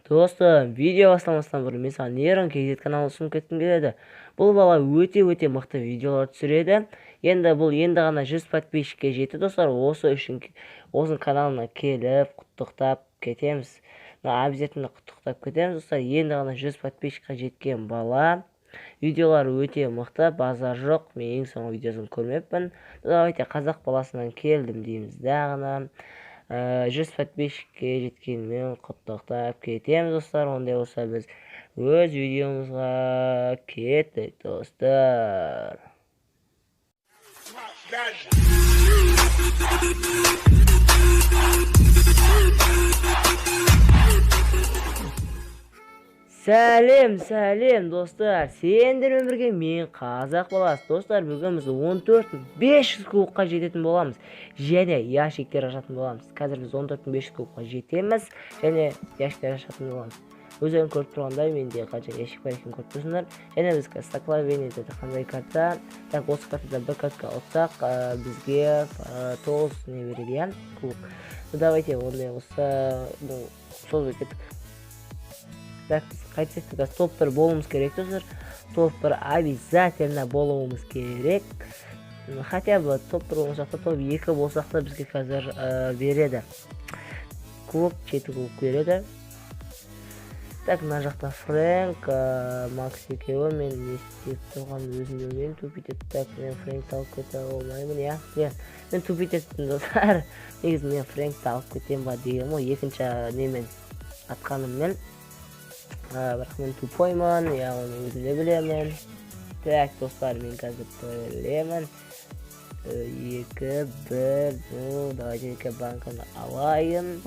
Достым, видео бастамастан бұрын мен саған нейрон KZ каналын ұсынып кеткім келеді. Бұл бала өте мықты видеолар түсіреді. Енді бұл ғана 100 подписчикке жетті достар. Осы үшін осының каналына келіп құттықтап кетеміз. Обязательно құттықтап кетеміз достар. Енді ғана 100 подписчикке жеткен бала. Видеолар өте мықты, базар жоқ. Мен ең соңғы видеосын көрмеппін. Давайте қазақ баласынан келдім дейміз дағына. 100 подписчикке жеткенмен құттықтап кетеміз достар. Ондай болса біз өз видеомызға кеттік достар. Сәлем достар, сендермен бірге мен қазақ баласы. Достар, бүгін біз 14.500 кубқа жететін боламыз және ящиктер ашатын боламыз. Қазір біз 14.500 кубқа жетеміз және ящиктер ашатын боламыз. Өздерің көріп тұрғандай менде қанша ящик бар екенін көріп тұрсыңдар. Және біз стакловениеде қандай карта, так осы картада бір картка ұтсақ бізге 9 не береді куб. Давайте ондай болса сол кеттік. Так, қайтсек топ-1 болуымыз керек достар. Топ-1 обязательно болуымыз керек. Хотя бы топ-1 болмасақ та топ-2 болсақ та бізге қазір береді. Куб, 7 куб береді. Так, мына жақта Фрэнк, Макс екеуі мен не істеп тұрған өзім білмеймін. Тупитет. Так, мен Фрэнкті алып кете алмаймын, мен тупитеттім достар. Негізі мен Фрэнкті алып кетем ба деген ғой, екінші немен атқаныммен. Бірақ мен тупоймын, оны өзім де білемін. Так, достар, мен қазір білемін. 2-1, давайте 2 банканы алайын.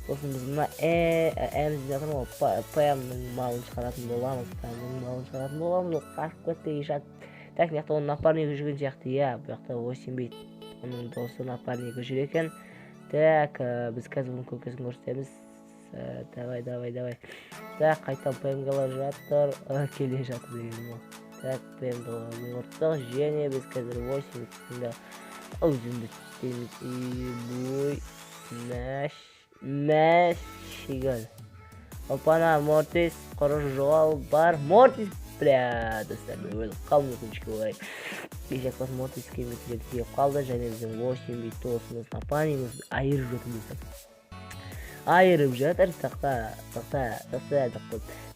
Сосын біз мына әмізді жатыр ғой, П-ның малын шығаратын боламыз. Ол қашып кетті ешат. Так, мияқта оның напарнигі жүрген сияқты, бұл жақта 8 бейт. Оның досы напарнигі жүр екен. Так, біз қазір бұның көкесін көрсетеміз. Давай. Так, қайтан ПМГ-лар жатыр, келе жатыр деген ол. Так, ПМГ-ларын ұрттық, және біз қазір 8 бітісінде өзімді түстейміз. Мәшігіл. Опана, Мортис, құрыш жоғал бар. Мортис, достар, мен өліп қалым өкіншіке олай. Кешек бас Мортис кеметілер тиеп қалды, және біздің 8 бит досымыз, напарниғымыз айырып жатыр.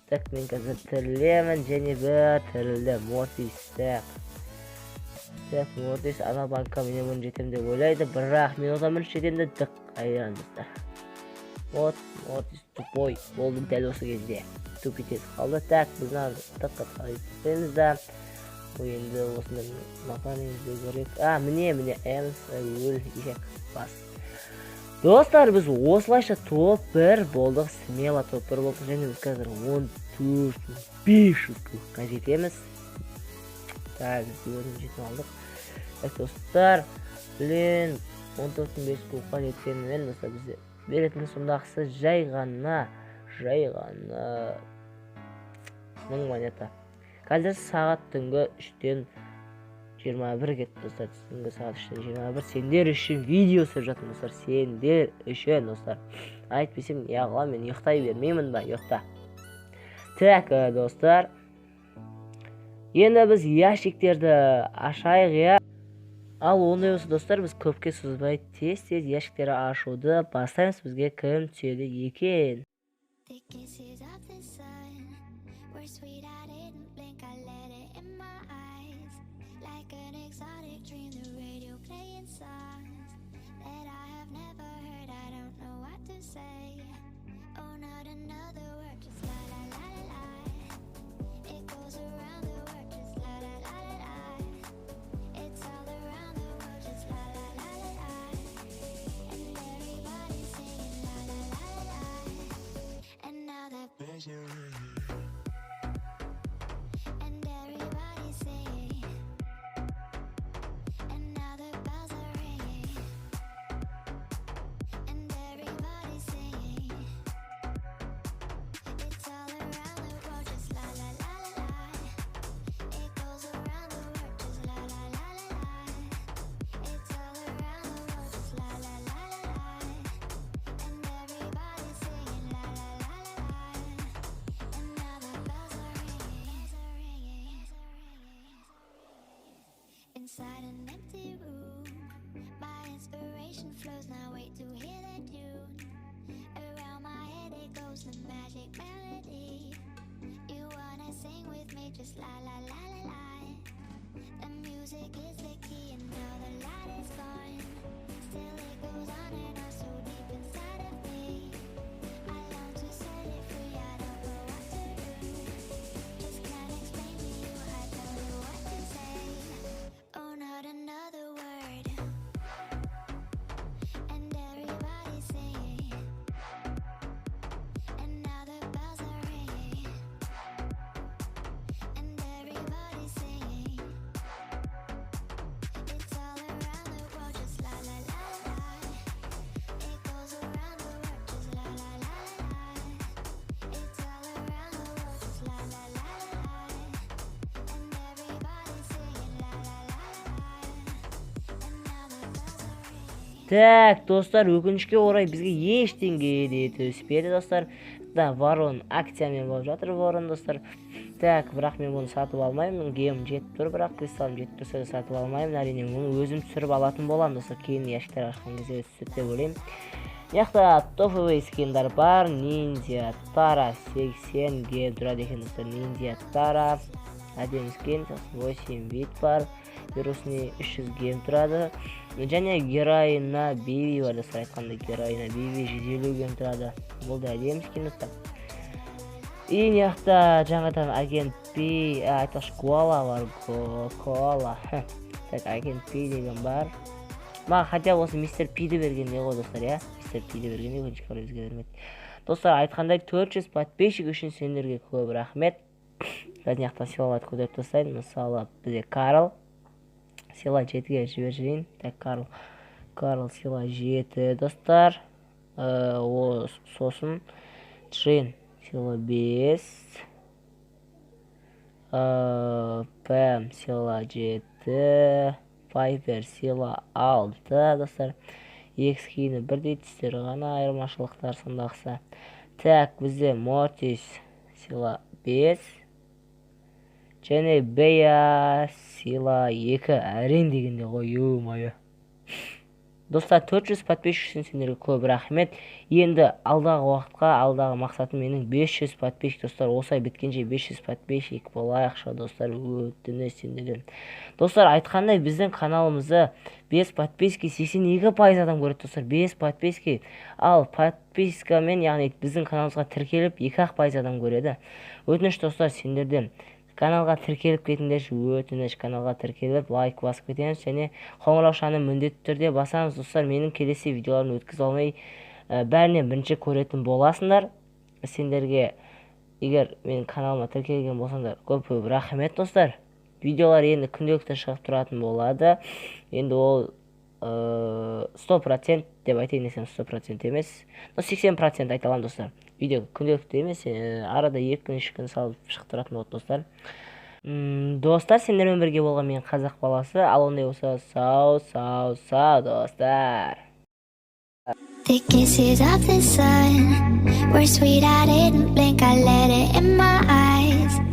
Так, мен қазір тірілемін, және бір тірілді. Мортис, так, Мортис ана банкқа менен мұны жетем деп ойлайды, бірақ мен одан бірінші жетемді дық айыран достар. Мортис тупой болдым дәл осы кезде. Тупитес қалды. Так, біздің дыққа қалайтымыз да. Енді осында напарниғымызды көрек. Міне, әміз өл ешек бас. Достар, біз осылайша топ-1 болдық, смело топ-1 болдық, және біз қазір 14.500 кубқа жетеміз. Так, біз жетіп алдық. Так, достар, 14.500 кубқа жеткенмен, достар, бізде беретін сондақысы жай ғана 1000 монета. Қазір сағат түнгі 3-тен 21 кетті достар. Түнгі сағат 3-тен 21. Сендер үшін видео түсіріп жатырмын достар. Сендер үшін достар. Айтпесем, яғыла мен ұйықтай бермеймін ба? Ұйықта. Так, достар. Енді біз ящиктерді ашайық. Ал ондай осы достар, біз көпке созбай тез ящиктері ашуды бастаймыз. Бізге кім түседі екен? just la la la la la. The music is the key and now the light is gone. Still it goes on and on so deep inside of me. I long to set it free, I don't know what to do. Just can't explain to you, I don't know what to say. Oh, not another word. And everybody's singing. And now the bells are ringing. And everybody's singing. It's all around the world, just la la la la la. It goes around the world, just la la la la la. It's all around the world, just la la la la la. And everybody's singing la la la la la. And now the bells are ringing. Так, достар, өкінішке орай бізге ештеңе де түспеді, достар. Да, ворон акциямен болып жатыр, ворон, достар. Так, бірақ мен бұны сатып алмаймын. Гем жетіп тұр, бірақ кристалым жетіп тұрса сатып алмаймын. Әрине, оны өзім түсіріп алатын боламын, достар. Кейін яшіктер ашқан кезде түсіп деп ойлаймын. Яқта топовый скиндар бар. Ниндзя Тара 80 гем тұрады екен, достар. Ниндзя Тара әдемі скин, 8 бит бар. Вирусный 300 гем тұрады. Және героина Биби бар, достар. Айтқанда героина Биби 150 гем тұрады. Бұл да әдемі скин, достар. И яқта жаңадан агент Пи, айтпақшы Коала бар, Коала. Так, агент Пи деген бар. Маған хотя осы мистер Пиді бергенде ғой, достар, я? Мистер Пиді бергенде өкінішке орай бізге бермеді. Достар, айтқандай 400 подписчик үшін сендерге көп рахмет. Және яқта силаларды көтеріп тастайын. Мысалы, бізде Карл. Сила 7-ге жібер жіберейін. Так, Карл сила 7, достар. Сосын Джин сила 5. Пэм сила 7. Пайпер сила 6, достар. Екс кейіні бірдей түстері ғана айырмашылықтар сондақса. Так, бізде Мортис сила 5. Және Бея сила 2. Әрен дегенде ғой, ё-моё. Достар, 400 подписчик үшін сендерге көп рахмет. Енді алдағы уақытқа, алдағы мақсатым менің 500 подписчик, достар. Осылай біткенше 500 подписчик болайықшы, достар. Өтініш сендерден. Достар, айтқандай біздің каналымызды 5 подписки 82% адам көреді, достар. 5 подписки. Ал подпискамен, яғни біздің каналымызға тіркеліп 2% адам көреді. Өтініш, достар, сендерден. Каналға тіркеліп кетіңдерші, өтініш, каналға тіркеліп лайк басып кетеміз, және қоңыраушаны міндетті түрде басамыз, достар. Менің келесі видеоларын өткізіп алмай бәрінен бірінші көретін боласыңдар. Сендерге егер менің каналыма тіркелген болсаңдар, көп рахмет, достар. Видеолар енді күнделікті шығып тұратын болады. Енді ол 100% деп айтайын десем 100% емес, 80% айта аламын, достар. Видео күнделікті емес, арада 2 күн 3 күн салып шығып тұратын болады, достар. Достар, сендермен бірге болған мен қазақ баласы. Ал ондай болса, сау, достар. The kisses of the sun were sweet, I didn't blink, I let it in my eyes.